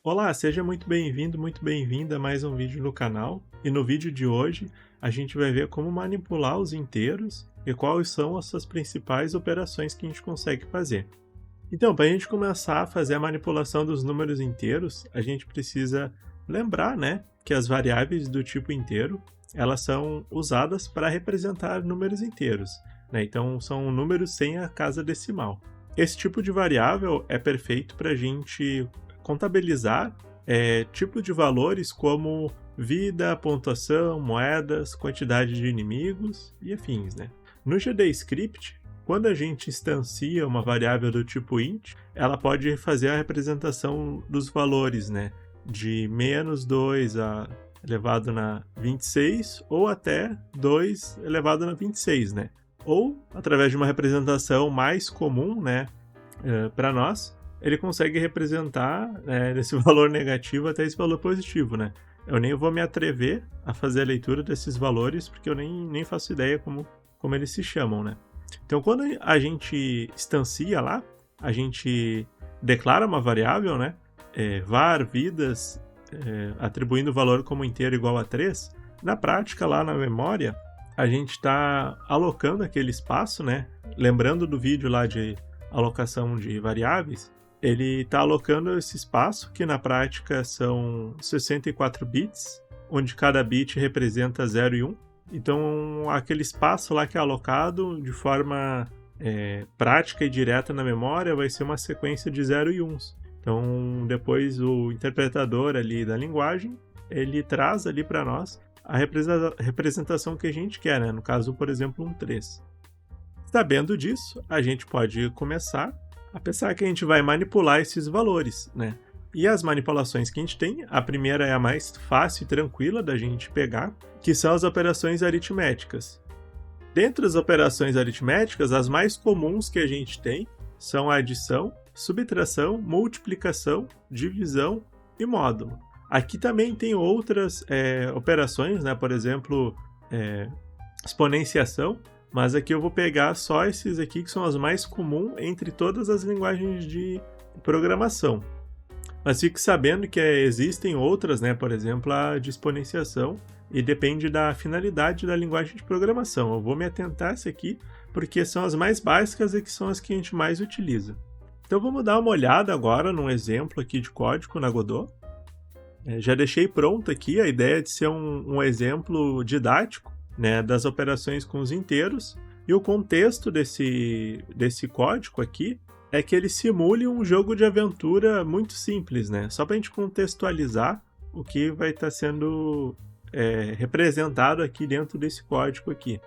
Olá, seja muito bem-vindo, muito bem-vinda a mais um vídeo no canal. E no vídeo de hoje a gente vai ver como manipular os inteiros e quais são as suas principais operações que a gente consegue fazer. Então, para a gente começar a fazer a manipulação dos números inteiros, a gente precisa lembrar, né, que as variáveis do tipo inteiro elas são usadas para representar números inteiros, né? Então, são números sem a casa decimal. Esse tipo de variável é perfeito para a gente contabilizar tipo de valores como vida, pontuação, moedas, quantidade de inimigos e afins, né? No GDScript, quando a gente instancia uma variável do tipo int, ela pode fazer a representação dos valores, né? De menos 2 elevado na 26 ou até 2 elevado na 26, né? Ou, através de uma representação mais comum, né, para nós, ele consegue representar desse valor negativo até esse valor positivo, né? Eu nem vou me atrever a fazer a leitura desses valores, porque eu nem faço ideia como eles se chamam, né? Então, quando a gente instancia lá, a gente declara uma variável, né? Var vidas, atribuindo o valor como inteiro igual a 3. Na prática, lá na memória, a gente está alocando aquele espaço, né? Lembrando do vídeo lá de alocação de variáveis, ele está alocando esse espaço, que na prática são 64 bits, onde cada bit representa 0 e 1. Então, aquele espaço lá que é alocado de forma prática e direta na memória vai ser uma sequência de 0 e 1. Então, depois o interpretador ali da linguagem, ele traz ali para nós a representação que a gente quer, né? No caso, por exemplo, um 3. Sabendo disso, a gente pode começar a pensar que a gente vai manipular esses valores, né? E as manipulações que a gente tem, a primeira é a mais fácil e tranquila da gente pegar, que são as operações aritméticas. Dentre as operações aritméticas, as mais comuns que a gente tem são a adição, subtração, multiplicação, divisão e módulo. Aqui também tem outras operações, né? Por exemplo, exponenciação, mas aqui eu vou pegar só esses aqui que são as mais comuns entre todas as linguagens de programação. Mas fique sabendo que existem outras, né? Por exemplo, a de exponenciação, e depende da finalidade da linguagem de programação. Eu vou me atentar a essa aqui, porque são as mais básicas e que são as que a gente mais utiliza. Então vamos dar uma olhada agora num exemplo aqui de código na Godot. Já deixei pronto aqui a ideia de ser um exemplo didático, né, das operações com os inteiros, e o contexto desse código aqui é que ele simule um jogo de aventura muito simples, né? Só para a gente contextualizar o que vai estar sendo representado aqui dentro desse código aqui.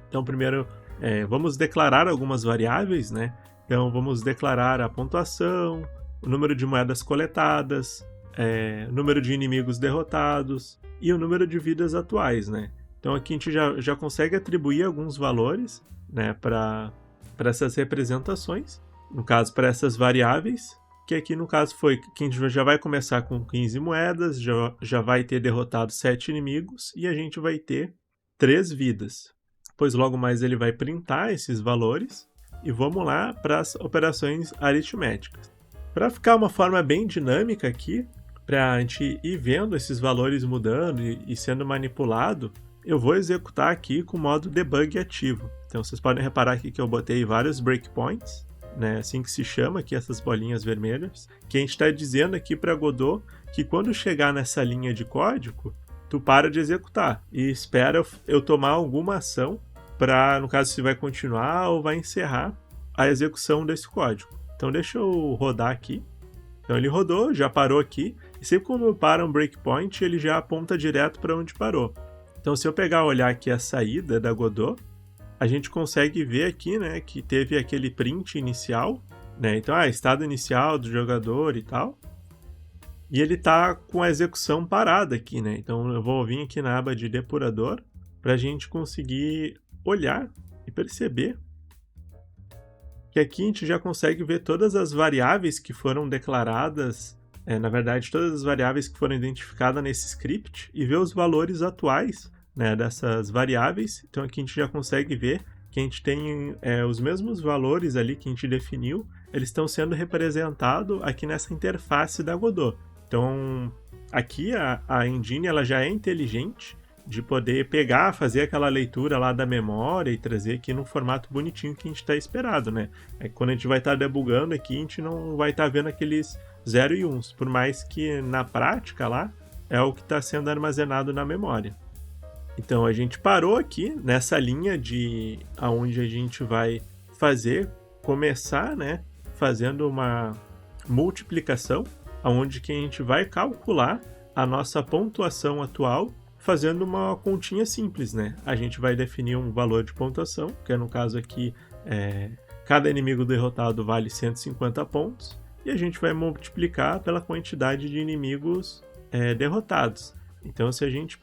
Então, primeiro, vamos declarar algumas variáveis, né? Então, vamos declarar a pontuação, o número de moedas coletadas, o número de inimigos derrotados e o número de vidas atuais, né? Então aqui a gente já consegue atribuir alguns valores, né, para essas representações, no caso para essas variáveis, que aqui no caso foi que a gente já vai começar com 15 moedas, já vai ter derrotado 7 inimigos e a gente vai ter 3 vidas. Depois logo mais ele vai printar esses valores e vamos lá para as operações aritméticas. Para ficar uma forma bem dinâmica aqui, para a gente ir vendo esses valores mudando e sendo manipulado, eu vou executar aqui com o modo debug ativo. Então vocês podem reparar aqui que eu botei vários breakpoints, né, assim que se chama aqui essas bolinhas vermelhas, que a gente está dizendo aqui para Godot que quando chegar nessa linha de código, tu para de executar e espera eu tomar alguma ação para, no caso, se vai continuar ou vai encerrar a execução desse código. Então deixa eu rodar aqui. Então ele rodou, já parou aqui, e sempre quando para um breakpoint, ele já aponta direto para onde parou. Então, se eu pegar e olhar aqui a saída da Godot, a gente consegue ver aqui, né, que teve aquele print inicial, né? Então, estado inicial do jogador e tal. E ele está com a execução parada aqui, né? Então, eu vou vir aqui na aba de depurador para a gente conseguir olhar e perceber que aqui a gente já consegue ver todas as variáveis que foram declaradas, na verdade, todas as variáveis que foram identificadas nesse script e ver os valores atuais, né, dessas variáveis. Então aqui a gente já consegue ver que a gente tem os mesmos valores ali que a gente definiu, eles estão sendo representados aqui nessa interface da Godot. Então, aqui a engine ela já é inteligente de poder pegar, fazer aquela leitura lá da memória e trazer aqui no formato bonitinho que a gente está esperado, né? Quando a gente vai estar debugando aqui, a gente não vai estar vendo aqueles 0 e 1, por mais que na prática lá é o que está sendo armazenado na memória. Então a gente parou aqui nessa linha de aonde a gente vai começar, né, fazendo uma multiplicação, aonde que a gente vai calcular a nossa pontuação atual fazendo uma continha simples, né? A gente vai definir um valor de pontuação, que no caso aqui cada inimigo derrotado vale 150 pontos, e a gente vai multiplicar pela quantidade de inimigos derrotados. Então, se a gente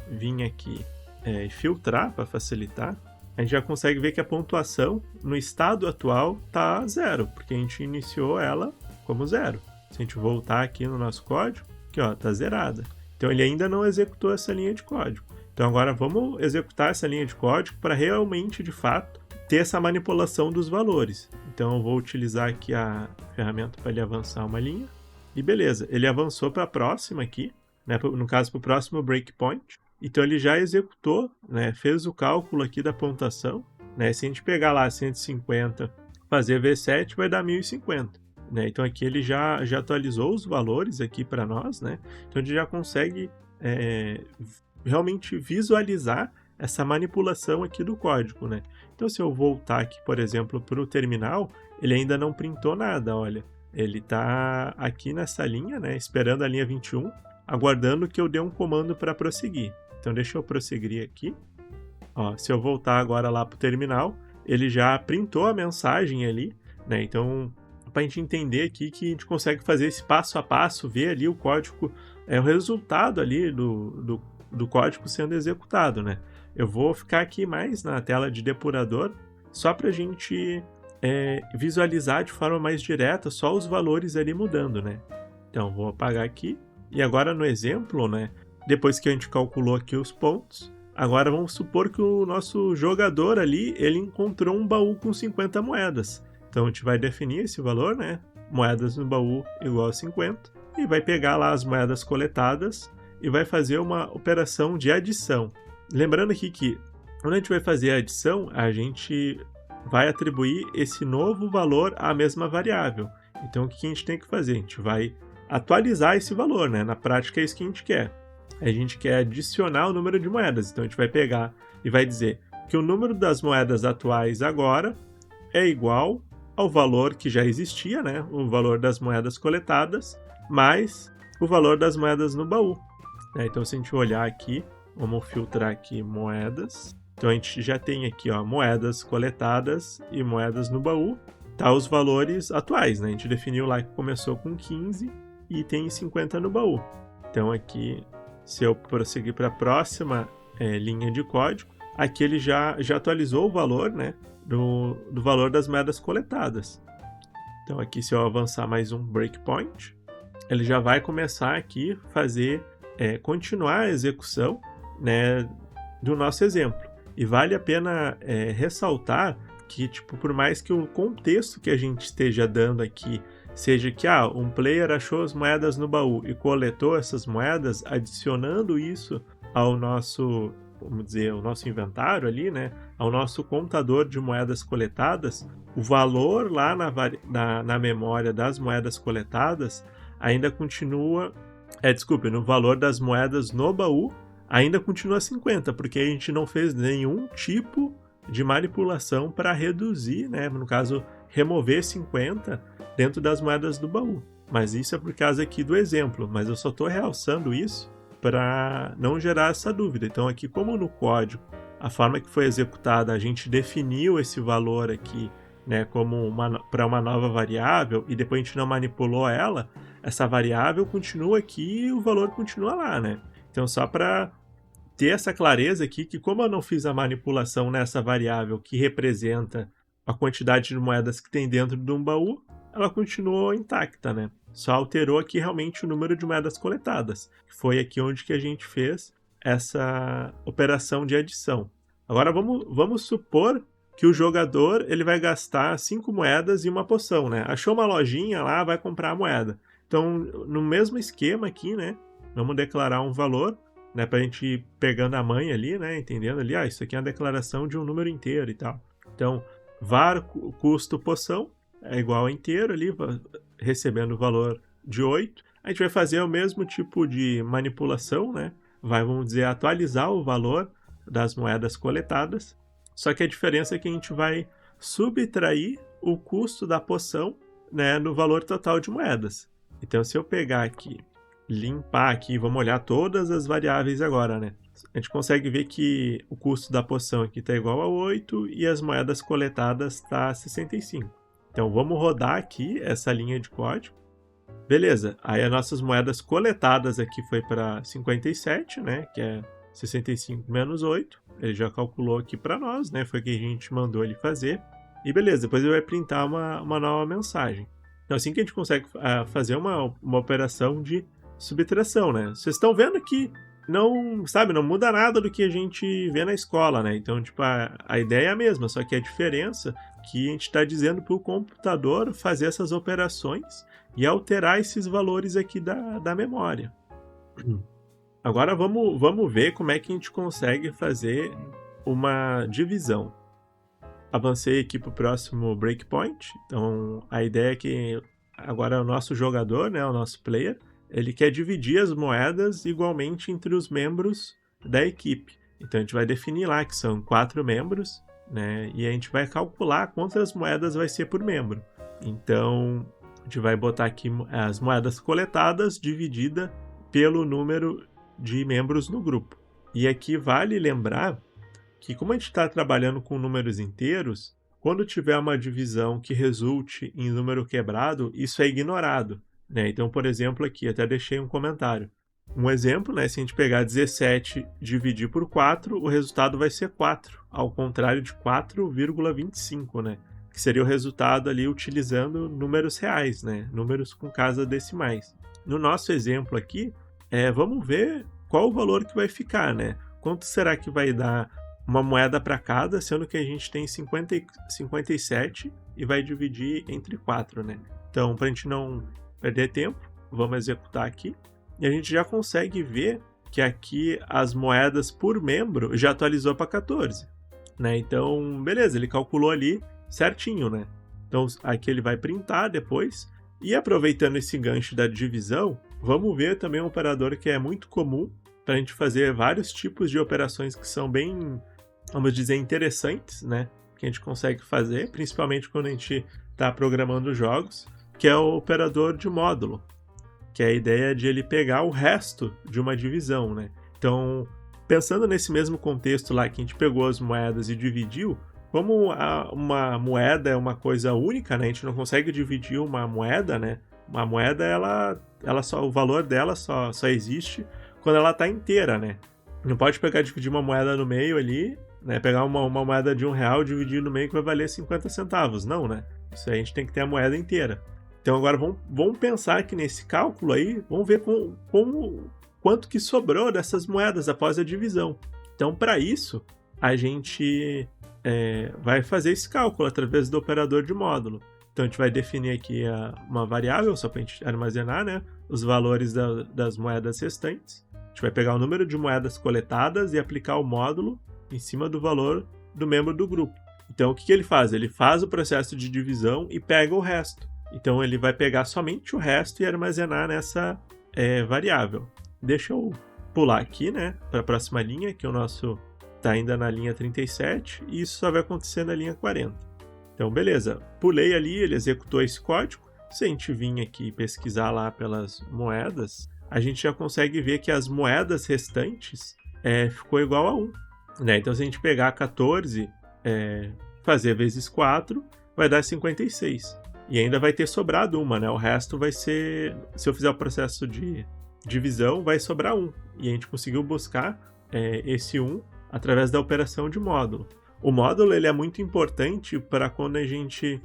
vir aqui e filtrar para facilitar, a gente já consegue ver que a pontuação no estado atual está 0, porque a gente iniciou ela como 0. Se a gente voltar aqui no nosso código, aqui ó, está zerada. Então ele ainda não executou essa linha de código. Então agora vamos executar essa linha de código para realmente, de fato, ter essa manipulação dos valores. Então eu vou utilizar aqui a ferramenta para ele avançar uma linha. E beleza, ele avançou para a próxima aqui, né, no caso para o próximo breakpoint. Então ele já executou, né, fez o cálculo aqui da pontuação. Né, se a gente pegar lá 150, fazer V7, vai dar 1050. Né? Então aqui ele já atualizou os valores aqui para nós, né? Então a gente já consegue realmente visualizar essa manipulação aqui do código, né? Então se eu voltar aqui, por exemplo, para o terminal, ele ainda não printou nada, olha. Ele está aqui nessa linha, né? Esperando a linha 21, aguardando que eu dê um comando para prosseguir. Então deixa eu prosseguir aqui. Ó, se eu voltar agora lá para o terminal, ele já printou a mensagem ali, né? Então para a gente entender aqui que a gente consegue fazer esse passo a passo, ver ali o código, o resultado ali do código sendo executado, né? Eu vou ficar aqui mais na tela de depurador, só para a gente visualizar de forma mais direta só os valores ali mudando, né? Então, vou apagar aqui. E agora no exemplo, né? Depois que a gente calculou aqui os pontos, agora vamos supor que o nosso jogador ali, ele encontrou um baú com 50 moedas. Então a gente vai definir esse valor, né? Moedas no baú igual a 50. E vai pegar lá as moedas coletadas e vai fazer uma operação de adição. Lembrando aqui que quando a gente vai fazer a adição, a gente vai atribuir esse novo valor à mesma variável. Então o que a gente tem que fazer? A gente vai atualizar esse valor, né? Na prática é isso que a gente quer. A gente quer adicionar o número de moedas. Então a gente vai pegar e vai dizer que o número das moedas atuais agora é igual ao valor que já existia, né? O valor das moedas coletadas, mais o valor das moedas no baú. Então, se a gente olhar aqui, vamos filtrar aqui moedas. Então, a gente já tem aqui, ó, moedas coletadas e moedas no baú. Tá os valores atuais, né? A gente definiu lá que começou com 15 e tem 50 no baú. Então, aqui, se eu prosseguir para a próxima linha de código, aqui ele já atualizou o valor, né? Do valor das moedas coletadas. Então aqui, se eu avançar mais um breakpoint, ele já vai começar aqui continuar a execução, né, do nosso exemplo. E vale a pena ressaltar que, tipo, por mais que o contexto que a gente esteja dando aqui seja que um player achou as moedas no baú e coletou essas moedas, adicionando isso ao nosso, vamos dizer, o nosso inventário ali, né, ao nosso contador de moedas coletadas, o valor lá na memória das moedas coletadas ainda continua, no valor das moedas no baú ainda continua 50, porque a gente não fez nenhum tipo de manipulação para reduzir, né, no caso, remover 50 dentro das moedas do baú. Mas isso é por causa aqui do exemplo, mas eu só estou realçando isso para não gerar essa dúvida. Então aqui, como no código, a forma que foi executada, a gente definiu esse valor aqui, né, como para uma nova variável, e depois a gente não manipulou ela, essa variável continua aqui e o valor continua lá, né? Então só para ter essa clareza aqui, que como eu não fiz a manipulação nessa variável que representa a quantidade de moedas que tem dentro de um baú, ela continuou intacta, né? Só alterou aqui realmente o número de moedas coletadas. Foi aqui onde que a gente fez essa operação de adição. Agora vamos supor que o jogador ele vai gastar 5 moedas e uma poção, né? Achou uma lojinha lá, vai comprar a moeda. Então, no mesmo esquema aqui, né, vamos declarar um valor, né, para a gente ir pegando a manha ali, né, entendendo ali, isso aqui é uma declaração de um número inteiro e tal. Então, var custo poção é igual a inteiro ali, recebendo o valor de 8. A gente vai fazer o mesmo tipo de manipulação, né, vamos dizer, atualizar o valor das moedas coletadas, só que a diferença é que a gente vai subtrair o custo da poção, né, no valor total de moedas. Então, se eu pegar aqui, limpar aqui, vamos olhar todas as variáveis agora, né? A gente consegue ver que o custo da poção aqui está igual a 8 e as moedas coletadas está a 65. Então, vamos rodar aqui essa linha de código. Beleza, aí as nossas moedas coletadas aqui foi para 57, né? Que é 65 menos 8. Ele já calculou aqui para nós, né? Foi o que a gente mandou ele fazer. E beleza, depois ele vai printar uma nova mensagem. Então, assim que a gente consegue fazer uma operação de subtração, né? Vocês estão vendo que não muda nada do que a gente vê na escola, né? Então, tipo, a ideia é a mesma, só que a diferença é que a gente está dizendo para o computador fazer essas operações e alterar esses valores aqui da memória. Agora vamos ver como é que a gente consegue fazer uma divisão. Avancei aqui para o próximo breakpoint. Então, a ideia é que agora o nosso jogador, né, o nosso player, ele quer dividir as moedas igualmente entre os membros da equipe. Então, a gente vai definir lá que são 4 membros, né, e a gente vai calcular quantas moedas vai ser por membro. Então, a gente vai botar aqui as moedas coletadas dividida pelo número de membros no grupo. E aqui vale lembrar que, como a gente está trabalhando com números inteiros, quando tiver uma divisão que resulte em número quebrado, isso é ignorado, né? Então, por exemplo, aqui até deixei um comentário. Um exemplo, né? Se a gente pegar 17 e dividir por 4, o resultado vai ser 4, ao contrário de 4,25, né? Que seria o resultado ali utilizando números reais, né? Números com casas decimais. No nosso exemplo aqui, vamos ver qual o valor que vai ficar, né? Quanto será que vai dar uma moeda para cada, sendo que a gente tem 57 e vai dividir entre 4, né? Então, para a gente não perder tempo, vamos executar aqui. E a gente já consegue ver que aqui as moedas por membro já atualizou para 14, né? Então, beleza, ele calculou ali certinho, né? Então, aqui ele vai printar depois. E aproveitando esse gancho da divisão, vamos ver também um operador que é muito comum para a gente fazer vários tipos de operações que são bem, vamos dizer, interessantes, né? Que a gente consegue fazer, principalmente quando a gente está programando jogos, que é o operador de módulo, que é a ideia de ele pegar o resto de uma divisão, né? Então, pensando nesse mesmo contexto lá que a gente pegou as moedas e dividiu, como uma moeda é uma coisa única, né? A gente não consegue dividir uma moeda, né? Uma moeda, ela só, o valor dela só existe quando ela está inteira, né? Não pode pegar e dividir uma moeda no meio ali, né? Pegar uma moeda de R$1 e dividir no meio que vai valer 50 centavos. Não, né? Isso aí a gente tem que ter a moeda inteira. Então agora vamos pensar que nesse cálculo aí, vamos ver quanto que sobrou dessas moedas após a divisão. Então, para isso, a gente vai fazer esse cálculo através do operador de módulo. Então a gente vai definir aqui uma variável, só para a gente armazenar, né, os valores das moedas restantes. A gente vai pegar o número de moedas coletadas e aplicar o módulo em cima do valor do membro do grupo. Então o que ele faz? Ele faz o processo de divisão e pega o resto. Então ele vai pegar somente o resto e armazenar nessa variável. Deixa eu pular aqui, né, para a próxima linha, que o nosso está ainda na linha 37, e isso só vai acontecer na linha 40. Então, beleza, pulei ali, ele executou esse código. Se a gente vir aqui pesquisar lá pelas moedas, a gente já consegue ver que as moedas restantes ficou igual a 1. Né? Então, se a gente pegar 14, fazer vezes 4, vai dar 56. E ainda vai ter sobrado uma, né? O resto vai ser, se eu fizer o processo de divisão, vai sobrar 1. E a gente conseguiu buscar esse 1 através da operação de módulo. O módulo ele é muito importante para quando a gente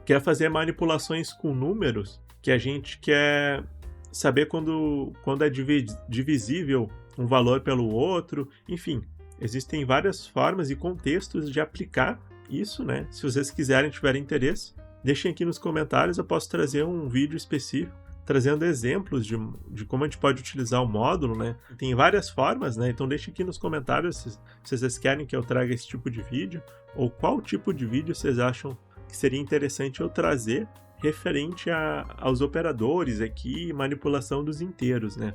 quer fazer manipulações com números, que a gente quer saber quando é divisível um valor pelo outro. Enfim, existem várias formas e contextos de aplicar isso, né? Se vocês quiserem, tiverem interesse, deixem aqui nos comentários, eu posso trazer um vídeo específico trazendo exemplos de como a gente pode utilizar o módulo, né? Tem várias formas, né? Então deixe aqui nos comentários se vocês querem que eu traga esse tipo de vídeo, ou qual tipo de vídeo vocês acham que seria interessante eu trazer referente aos operadores aqui, manipulação dos inteiros, né?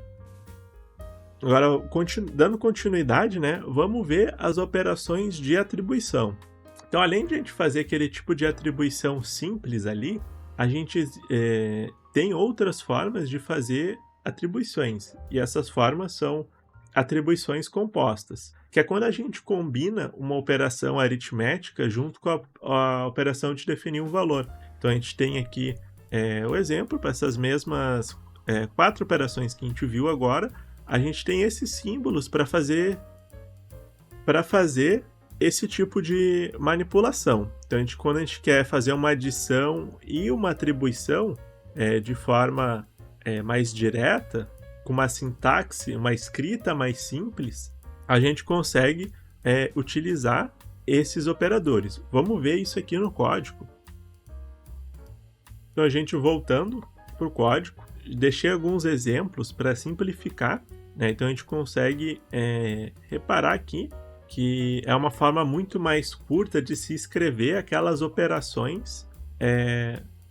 Agora, dando continuidade, né? Vamos ver as operações de atribuição. Então, além de a gente fazer aquele tipo de atribuição simples ali, a gente tem outras formas de fazer atribuições. E essas formas são atribuições compostas, que é quando a gente combina uma operação aritmética junto com a operação de definir um valor. Então, a gente tem aqui o exemplo para essas mesmas 4 operações que a gente viu agora. A gente tem esses símbolos para fazer esse tipo de manipulação. Então, quando a gente quer fazer uma adição e uma atribuição de forma mais direta, com uma sintaxe, uma escrita mais simples, a gente consegue utilizar esses operadores. Vamos ver isso aqui no código. Então, a gente voltando para o código, deixei alguns exemplos para simplificar, né? Então, a gente consegue reparar aqui que é uma forma muito mais curta de se escrever aquelas operações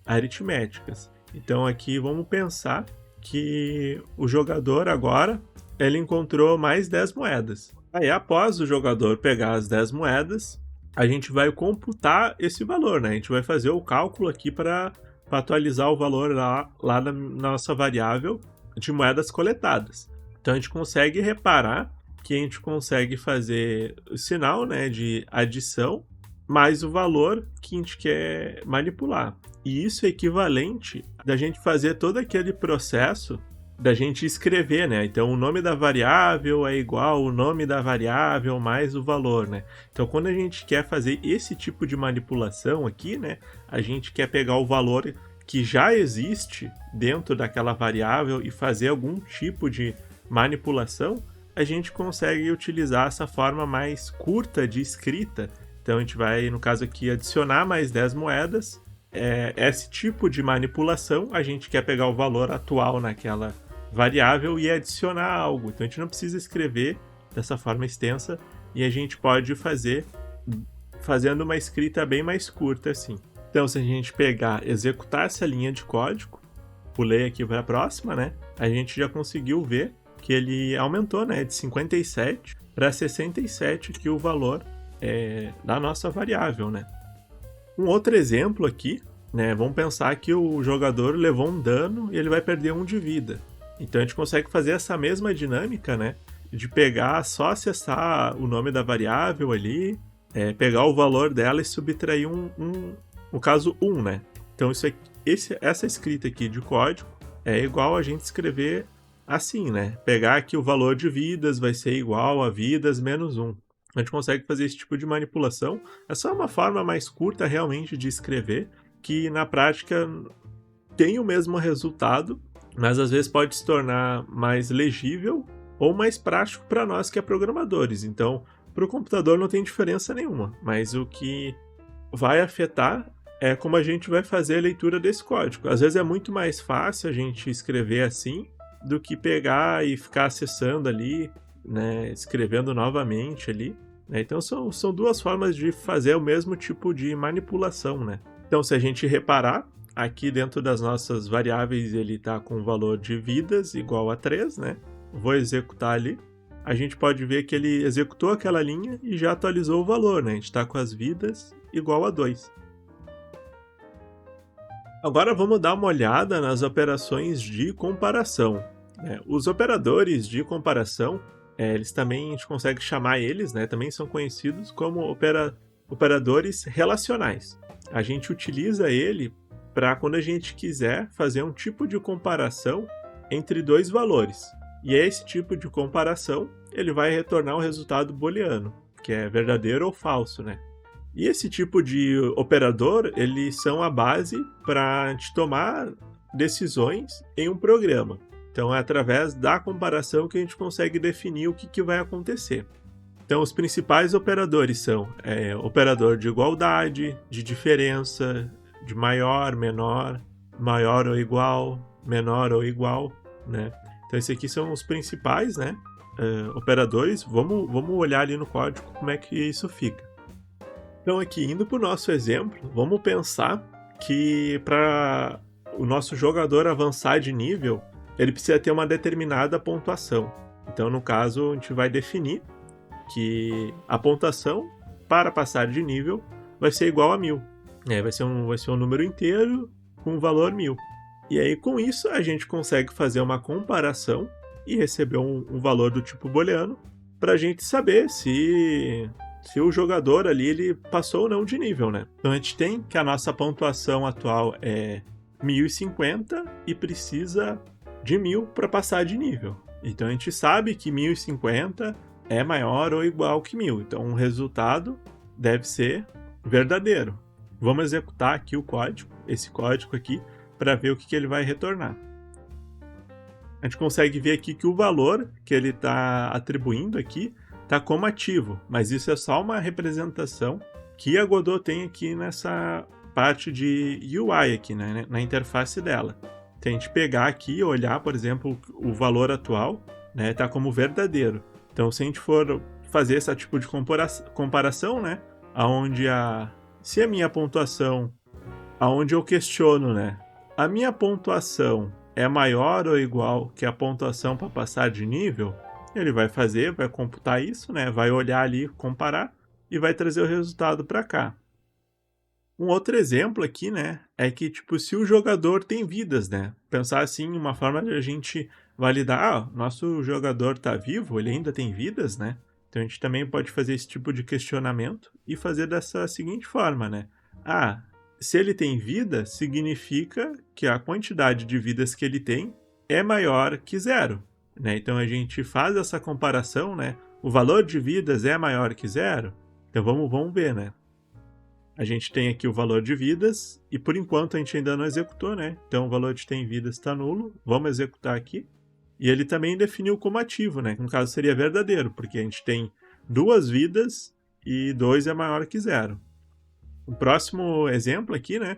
aritméticas. Então aqui vamos pensar que o jogador agora ele encontrou mais 10 moedas. Aí após o jogador pegar as 10 moedas, a gente vai computar esse valor, né? A gente vai fazer o cálculo aqui para atualizar o valor lá na nossa variável de moedas coletadas. Então a gente consegue reparar que a gente consegue fazer o sinal, né, de adição mais o valor que a gente quer manipular. E isso é equivalente da gente fazer todo aquele processo da gente escrever, né? Então o nome da variável é igual ao nome da variável mais o valor, né? Então quando a gente quer fazer esse tipo de manipulação aqui, né, a gente quer pegar o valor que já existe dentro daquela variável e fazer algum tipo de manipulação, a gente consegue utilizar essa forma mais curta de escrita. Então a gente vai, no caso aqui, adicionar mais 10 moedas. Esse tipo de manipulação, a gente quer pegar o valor atual naquela variável e adicionar algo. Então a gente não precisa escrever dessa forma extensa e a gente pode fazer fazendo uma escrita bem mais curta assim. Então se a gente executar essa linha de código, pulei aqui para a próxima, né? A gente já conseguiu ver que ele aumentou, né, de 57 para 67 aqui o valor da nossa variável, né? Um outro exemplo aqui, né, vamos pensar que o jogador levou um dano e ele vai perder 1 de vida. Então a gente consegue fazer essa mesma dinâmica, né, de pegar, só acessar o nome da variável ali, pegar o valor dela e subtrair no caso 1, né? Então essa escrita aqui de código é igual a gente escrever assim, né? Pegar aqui o valor de vidas vai ser igual a vidas menos 1. A gente consegue fazer esse tipo de manipulação. É só uma forma mais curta realmente de escrever, que na prática tem o mesmo resultado, mas às vezes pode se tornar mais legível ou mais prático para nós que é programadores. Então, para o computador não tem diferença nenhuma, mas o que vai afetar é como a gente vai fazer a leitura desse código. Às vezes é muito mais fácil a gente escrever assim, do que pegar e ficar acessando ali, né, escrevendo novamente ali, né? Então são duas formas de fazer o mesmo tipo de manipulação, né? Então se a gente reparar, aqui dentro das nossas variáveis ele está com o valor de vidas igual a 3, né? Vou executar ali, a gente pode ver que ele executou aquela linha e já atualizou o valor, né? A gente está com as vidas igual a 2. Agora vamos dar uma olhada nas operações de comparação. Os operadores de comparação, eles também, a gente consegue chamar eles, né, também são conhecidos como operadores relacionais. A gente utiliza ele para quando a gente quiser fazer um tipo de comparação entre dois valores. E esse tipo de comparação, ele vai retornar um resultado booleano, que é verdadeiro ou falso, né? E esse tipo de operador, eles são a base para a gente tomar decisões em um programa. Então é através da comparação que a gente consegue definir o que vai acontecer. Então os principais operadores são operador de igualdade, de diferença, de maior, menor, maior ou igual, menor ou igual, né? Então esses aqui são os principais, né, operadores. Vamos olhar ali no código como é que isso fica. Então aqui, indo para o nosso exemplo, vamos pensar que para o nosso jogador avançar de nível, ele precisa ter uma determinada pontuação. Então, no caso, a gente vai definir que a pontuação para passar de nível vai ser igual a 1000. Vai ser um número inteiro com um valor 1000. E aí, com isso, a gente consegue fazer uma comparação e receber um valor do tipo booleano para a gente saber se o jogador ali ele passou ou não de nível, né? Então a gente tem que a nossa pontuação atual é 1050 e precisa de 1000 para passar de nível. Então a gente sabe que 1050 é maior ou igual que 1000. Então o resultado deve ser verdadeiro. Vamos executar aqui o código, esse código aqui, para ver o que ele vai retornar. A gente consegue ver aqui que o valor que ele está atribuindo aqui está como ativo, mas isso é só uma representação que a Godot tem aqui nessa parte de UI aqui, né, na interface dela. Então a gente pegar aqui e olhar, por exemplo, o valor atual, né, tá como verdadeiro. Então se a gente for fazer esse tipo de comparação, né, se a minha pontuação, aonde eu questiono, né, a minha pontuação é maior ou igual que a pontuação para passar de nível, ele vai computar isso, né? Vai olhar ali, comparar e vai trazer o resultado para cá. Um outro exemplo aqui, né, é que tipo se o jogador tem vidas, né? Pensar assim, uma forma de a gente validar, nosso jogador está vivo, ele ainda tem vidas, né? Então a gente também pode fazer esse tipo de questionamento e fazer dessa seguinte forma, né? Se ele tem vida, significa que a quantidade de vidas que ele tem é maior que 0. Né? Então a gente faz essa comparação, né? O valor de vidas é maior que 0? Então vamos ver, né? A gente tem aqui o valor de vidas e por enquanto a gente ainda não executou, né? Então o valor de tem vidas está nulo. Vamos executar aqui. E ele também definiu como ativo, né? Que no caso seria verdadeiro, porque a gente tem 2 vidas e 2 é maior que 0. O próximo exemplo aqui, né?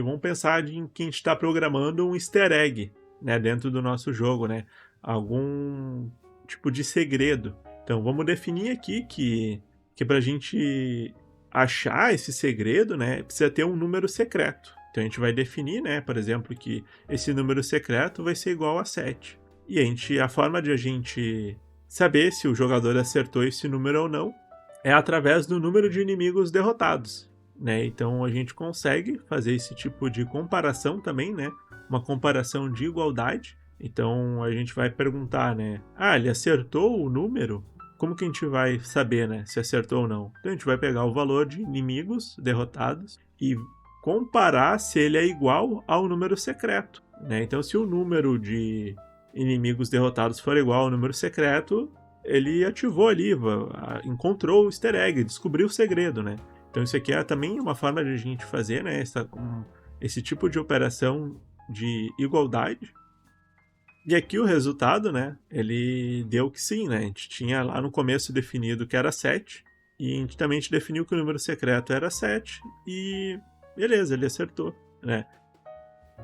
Vamos pensar em que a gente está programando um easter egg, né, dentro do nosso jogo, né? Algum tipo de segredo. Então vamos definir aqui que para a gente achar esse segredo, né, precisa ter um número secreto. Então a gente vai definir, né, por exemplo, que esse número secreto vai ser igual a 7. E a forma de a gente saber se o jogador acertou esse número ou não é através do número de inimigos derrotados, né? Então a gente consegue fazer esse tipo de comparação também, né? Uma comparação de igualdade. Então a gente vai perguntar, né? Ele acertou o número? Como que a gente vai saber, né, se acertou ou não? Então a gente vai pegar o valor de inimigos derrotados e comparar se ele é igual ao número secreto, né? Então se o número de inimigos derrotados for igual ao número secreto, ele ativou ali, encontrou o easter egg, descobriu o segredo, né? Então isso aqui é também uma forma de a gente fazer, né, esse tipo de operação de igualdade. E aqui o resultado, né, ele deu que sim, né? A gente tinha lá no começo definido que era 7, e a gente também definiu que o número secreto era 7, e beleza, ele acertou, né?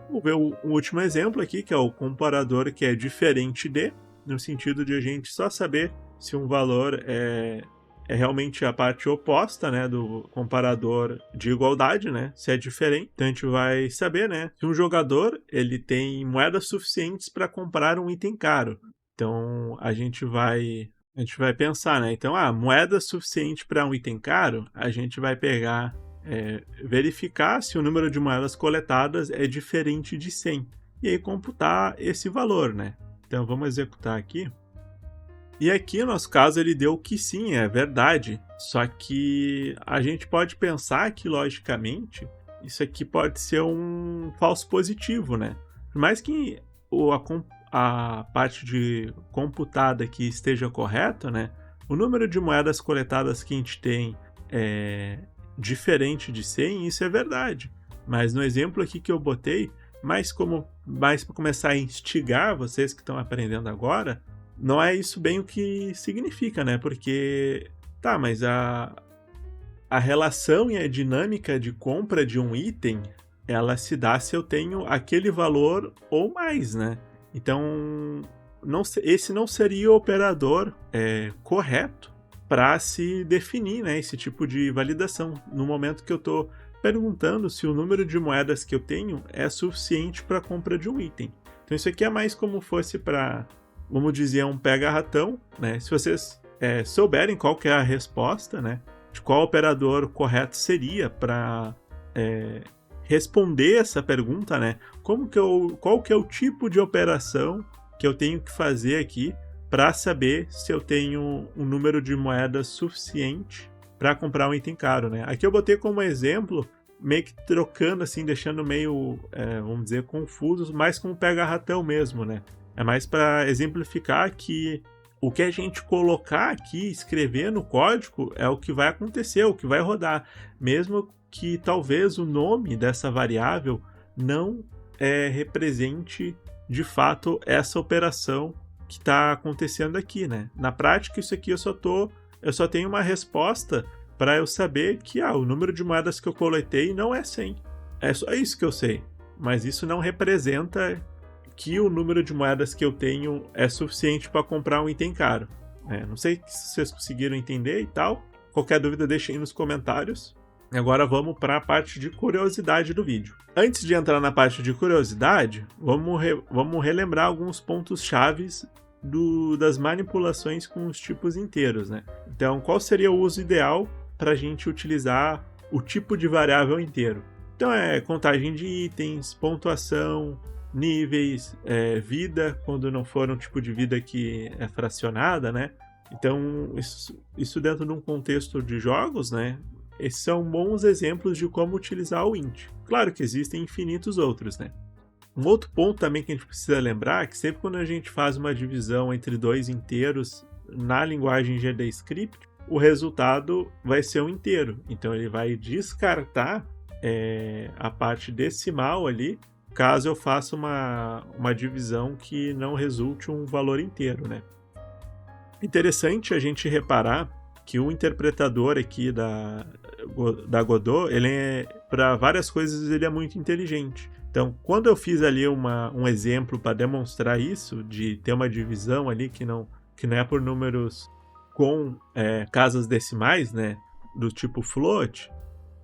Vamos ver o último exemplo aqui, que é o comparador que é diferente de, no sentido de a gente só saber se um valor é realmente a parte oposta, né, do comparador de igualdade, né, se é diferente. Então a gente vai saber, né, se um jogador ele tem moedas suficientes para comprar um item caro. Então a gente vai pensar, né, então moeda suficiente para um item caro, a gente vai pegar, verificar se o número de moedas coletadas é diferente de 100 e aí computar esse valor, né. Então vamos executar aqui. E aqui, no nosso caso, ele deu que sim, é verdade. Só que a gente pode pensar que, logicamente, isso aqui pode ser um falso positivo, né? Por mais que a parte de computada aqui esteja correta, né? O número de moedas coletadas que a gente tem é diferente de 100, isso é verdade. Mas no exemplo aqui que eu botei, mais para começar a instigar vocês que estão aprendendo agora, não é isso bem o que significa, né? Porque, mas a relação e a dinâmica de compra de um item ela se dá se eu tenho aquele valor ou mais, né? Então, esse não seria o operador correto para se definir, né, esse tipo de validação, no momento que eu estou perguntando se o número de moedas que eu tenho é suficiente para a compra de um item. Então isso aqui é mais como fosse para, vamos dizer, um pega-ratão, né? Se vocês souberem qual que é a resposta, né, de qual operador correto seria para responder essa pergunta, né? Qual que é o tipo de operação que eu tenho que fazer aqui para saber se eu tenho um número de moedas suficiente para comprar um item caro, né? Aqui eu botei como exemplo, meio que trocando assim, deixando meio, vamos dizer, confusos, mais como pega-ratão mesmo, né? É mais para exemplificar que o que a gente colocar aqui, escrever no código, é o que vai acontecer, o que vai rodar, mesmo que talvez o nome dessa variável não represente de fato essa operação que está acontecendo aqui, né? Na prática, isso aqui eu só tenho uma resposta para eu saber que o número de moedas que eu coletei não é 100. É só isso que eu sei. Mas isso não representa que o número de moedas que eu tenho é suficiente para comprar um item caro. Não sei se vocês conseguiram entender e tal. Qualquer dúvida, deixem aí nos comentários. Agora vamos para a parte de curiosidade do vídeo. Antes de entrar na parte de curiosidade, vamos relembrar alguns pontos chaves das manipulações com os tipos inteiros, né? Então, qual seria o uso ideal para a gente utilizar o tipo de variável inteiro? Então, contagem de itens, pontuação, níveis, vida, quando não for um tipo de vida que é fracionada, né? Então, isso dentro de um contexto de jogos, né? Esses são bons exemplos de como utilizar o int. Claro que existem infinitos outros, né? Um outro ponto também que a gente precisa lembrar é que sempre quando a gente faz uma divisão entre dois inteiros na linguagem GDScript, o resultado vai ser um inteiro. Então ele vai descartar a parte decimal ali, caso eu faça uma divisão que não resulte um valor inteiro, né? Interessante a gente reparar que o interpretador aqui da Godot, para várias coisas ele é muito inteligente. Então, quando eu fiz ali um exemplo para demonstrar isso, de ter uma divisão ali que não é por números com casas decimais, né, do tipo float,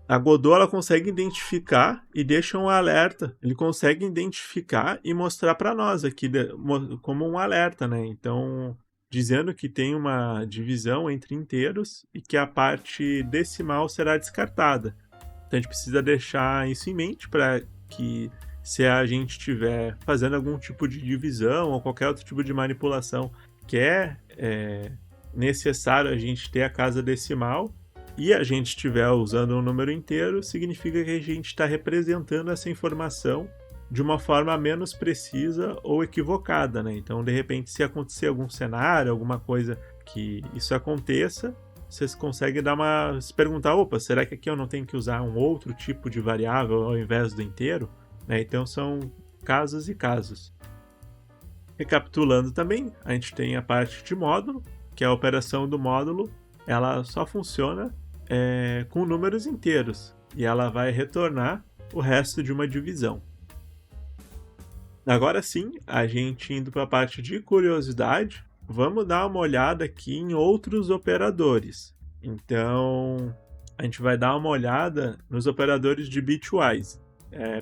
a Godot ela consegue identificar e deixa um alerta. Ele consegue identificar e mostrar para nós aqui como um alerta, né? Então, dizendo que tem uma divisão entre inteiros e que a parte decimal será descartada. Então a gente precisa deixar isso em mente para que, se a gente estiver fazendo algum tipo de divisão ou qualquer outro tipo de manipulação que é necessário a gente ter a casa decimal e a gente estiver usando um número inteiro, significa que a gente está representando essa informação de uma forma menos precisa ou equivocada, né? Então, de repente, se acontecer algum cenário, alguma coisa que isso aconteça, vocês conseguem se perguntar, será que aqui eu não tenho que usar um outro tipo de variável ao invés do inteiro? Né? Então, são casos e casos. Recapitulando também, a gente tem a parte de módulo, que é a operação do módulo, ela só funciona com números inteiros, e ela vai retornar o resto de uma divisão. Agora sim, a gente indo para a parte de curiosidade, vamos dar uma olhada aqui em outros operadores. Então, a gente vai dar uma olhada nos operadores de bitwise.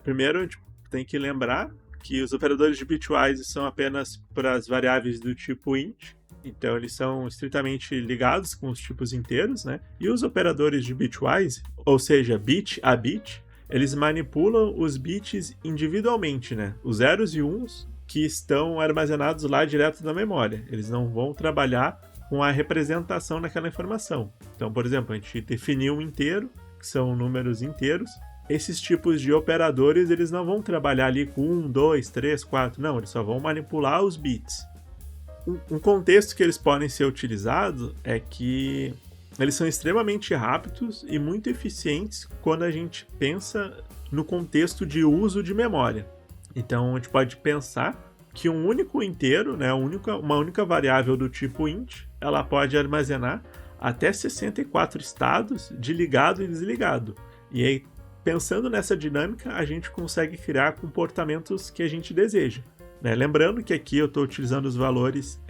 Primeiro, a gente tem que lembrar que os operadores de bitwise são apenas para as variáveis do tipo int, então eles são estritamente ligados com os tipos inteiros, né? E os operadores de bitwise, ou seja, bit a bit, eles manipulam os bits individualmente, né? Os zeros e uns que estão armazenados lá direto na memória. Eles não vão trabalhar com a representação daquela informação. Então, por exemplo, a gente definiu um inteiro, que são números inteiros. Esses tipos de operadores, eles não vão trabalhar ali com 1, 2, 3, 4. Não, eles só vão manipular os bits. Um contexto que eles podem ser utilizados é que eles são extremamente rápidos e muito eficientes quando a gente pensa no contexto de uso de memória. Então, a gente pode pensar que um único inteiro, né, uma única variável do tipo int, ela pode armazenar até 64 estados de ligado e desligado. E aí, pensando nessa dinâmica, a gente consegue criar comportamentos que a gente deseja, né? Lembrando que aqui eu estou utilizando os valores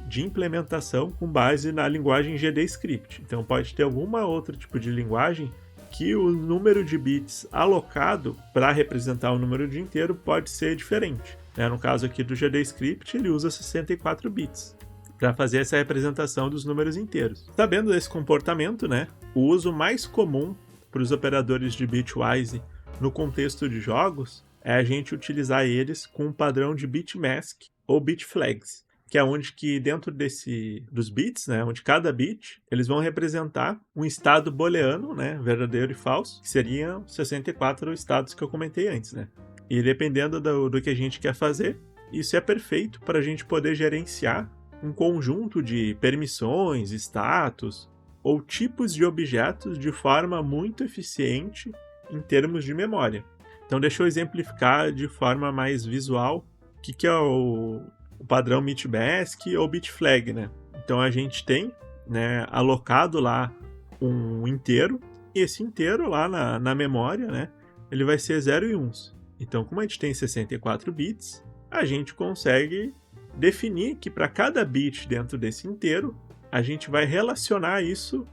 de implementação com base na linguagem GDScript. Então pode ter alguma outro tipo de linguagem que o número de bits alocado para representar o número de inteiro pode ser diferente, né? No caso aqui do GDScript, ele usa 64 bits para fazer essa representação dos números inteiros. Sabendo desse comportamento, né, o uso mais comum para os operadores de bitwise no contexto de jogos é a gente utilizar eles com um padrão de bitmask ou bitflags, que é onde que dentro dos bits, né, onde cada bit, eles vão representar um estado booleano, né, verdadeiro e falso, que seriam 64 estados que eu comentei antes, né? E dependendo do que a gente quer fazer, isso é perfeito para a gente poder gerenciar um conjunto de permissões, status ou tipos de objetos de forma muito eficiente em termos de memória. Então deixa eu exemplificar de forma mais visual o que é o padrão bitmask ou bitflag, né? Então a gente tem, né, alocado lá um inteiro, e esse inteiro lá na memória, né, ele vai ser 0 e 1. Então, como a gente tem 64 bits, a gente consegue definir que para cada bit dentro desse inteiro, a gente vai relacionar isso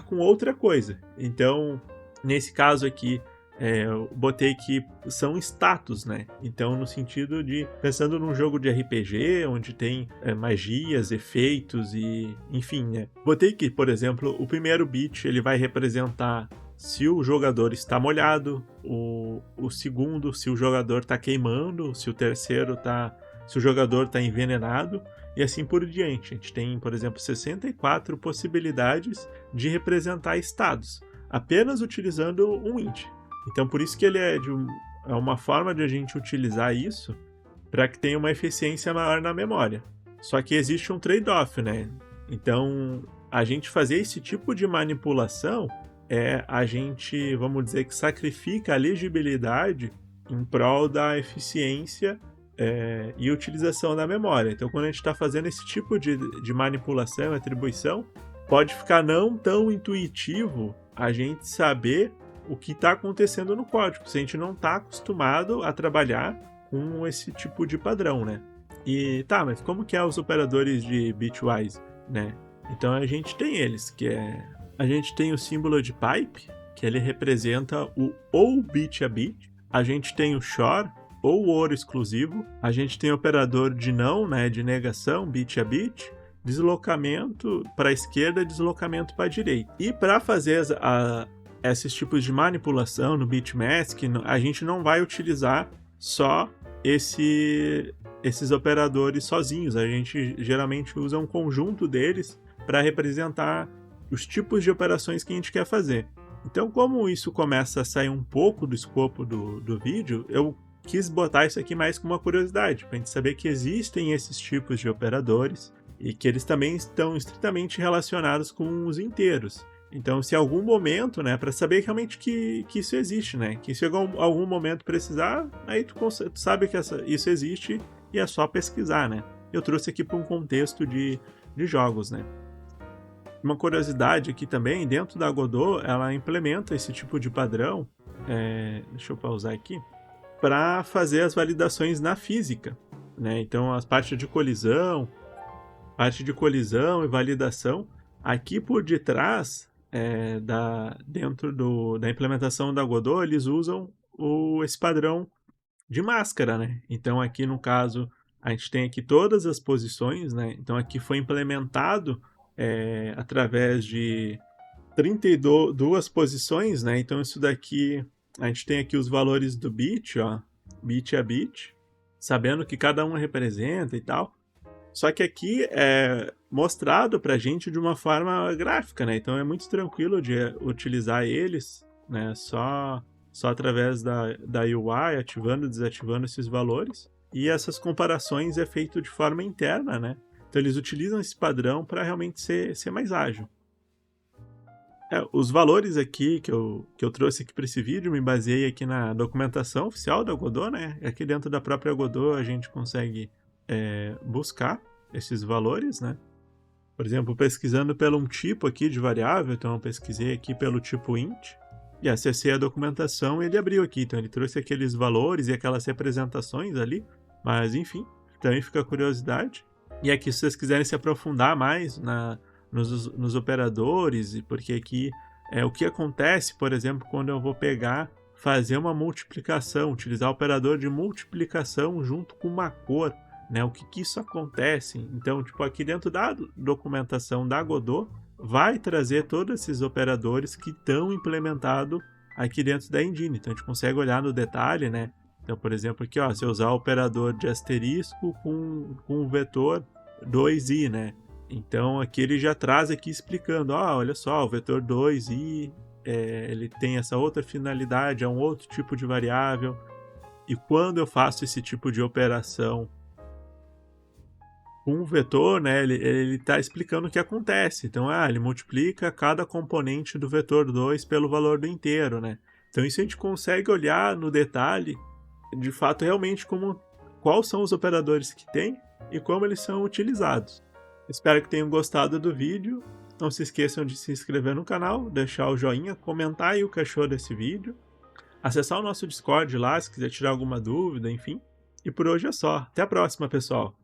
com outra coisa. Então, nesse caso aqui, eu botei que são status, né? Então, no sentido de, pensando num jogo de RPG, onde tem magias, efeitos e, enfim, né? Botei que, por exemplo, o primeiro bit ele vai representar se o jogador está molhado, o segundo, se o jogador está queimando, se o terceiro se o jogador está envenenado, e assim por diante. A gente tem, por exemplo, 64 possibilidades de representar estados, apenas utilizando um int. Então, por isso que ele é uma forma de a gente utilizar isso para que tenha uma eficiência maior na memória. Só que existe um trade-off, né? Então, a gente fazer esse tipo de manipulação a gente, vamos dizer, que sacrifica a legibilidade em prol da eficiência e utilização da memória. Então, quando a gente está fazendo esse tipo de manipulação e atribuição, pode ficar não tão intuitivo a gente saber o que está acontecendo no código, se a gente não está acostumado a trabalhar com esse tipo de padrão, né? E mas como que é os operadores de bitwise, né? Então a gente tem eles, a gente tem o símbolo de pipe, que ele representa o ou bit a bit. A gente tem o shor, ou ouro exclusivo. A gente tem o operador de não, né, de negação, bit a bit. Deslocamento para a esquerda, deslocamento para a direita. E para fazer esses tipos de manipulação no bitmask, a gente não vai utilizar só esses operadores sozinhos. A gente geralmente usa um conjunto deles para representar os tipos de operações que a gente quer fazer. Então, como isso começa a sair um pouco do escopo do vídeo, eu quis botar isso aqui mais como uma curiosidade, para a gente saber que existem esses tipos de operadores e que eles também estão estritamente relacionados com os inteiros. Então, se em algum momento, né, para saber realmente que isso existe, né, que se em algum momento precisar, aí tu sabe que isso existe e é só pesquisar, né. Eu trouxe aqui para um contexto de jogos, né. Uma curiosidade aqui também, dentro da Godot, ela implementa esse tipo de padrão, deixa eu pausar aqui, para fazer as validações na física, né? Então, as partes de colisão e validação, aqui por detrás, dentro da implementação da Godot, eles usam esse padrão de máscara, né? Então, aqui no caso, a gente tem aqui todas as posições, né? Então, aqui foi implementado através de 32 posições, né? Então isso daqui, a gente tem aqui os valores do bit, ó, bit a bit, sabendo que cada um representa e tal. Só que aqui é mostrado pra gente de uma forma gráfica, né? Então é muito tranquilo de utilizar eles, né? Só através da UI, ativando e desativando esses valores. E essas comparações é feito de forma interna, né? Então eles utilizam esse padrão para realmente ser mais ágil. Os valores aqui que eu trouxe aqui para esse vídeo, me baseei aqui na documentação oficial da Godot, né? Aqui dentro da própria Godot a gente consegue buscar esses valores, né? Por exemplo, pesquisando pelo um tipo aqui de variável, então eu pesquisei aqui pelo tipo int, E acessei a documentação e ele abriu aqui, então ele trouxe aqueles valores e aquelas representações ali, mas enfim, também fica a curiosidade. E aqui, se vocês quiserem se aprofundar mais nos operadores, e porque aqui é o que acontece, por exemplo, quando eu vou fazer uma multiplicação, utilizar o operador de multiplicação junto com uma cor, né? O que isso acontece? Então, tipo, aqui dentro da documentação da Godot, vai trazer todos esses operadores que estão implementados aqui dentro da engine. Então, a gente consegue olhar no detalhe, né? Então, por exemplo, aqui, ó, se eu usar o operador de asterisco com o vetor 2i, né? Então, aqui ele já traz aqui explicando, ó, olha só, o vetor 2i, ele tem essa outra finalidade, é um outro tipo de variável. E quando eu faço esse tipo de operação com o vetor, né, ele está explicando o que acontece. Então, ele multiplica cada componente do vetor 2 pelo valor do inteiro, né? Então, isso a gente consegue olhar no detalhe, de fato, realmente quais são os operadores que tem e como eles são utilizados. Espero que tenham gostado do vídeo. Não se esqueçam de se inscrever no canal, deixar o joinha, comentar aí o que achou desse vídeo, acessar o nosso Discord lá se quiser tirar alguma dúvida, enfim. E por hoje é só. Até a próxima, pessoal!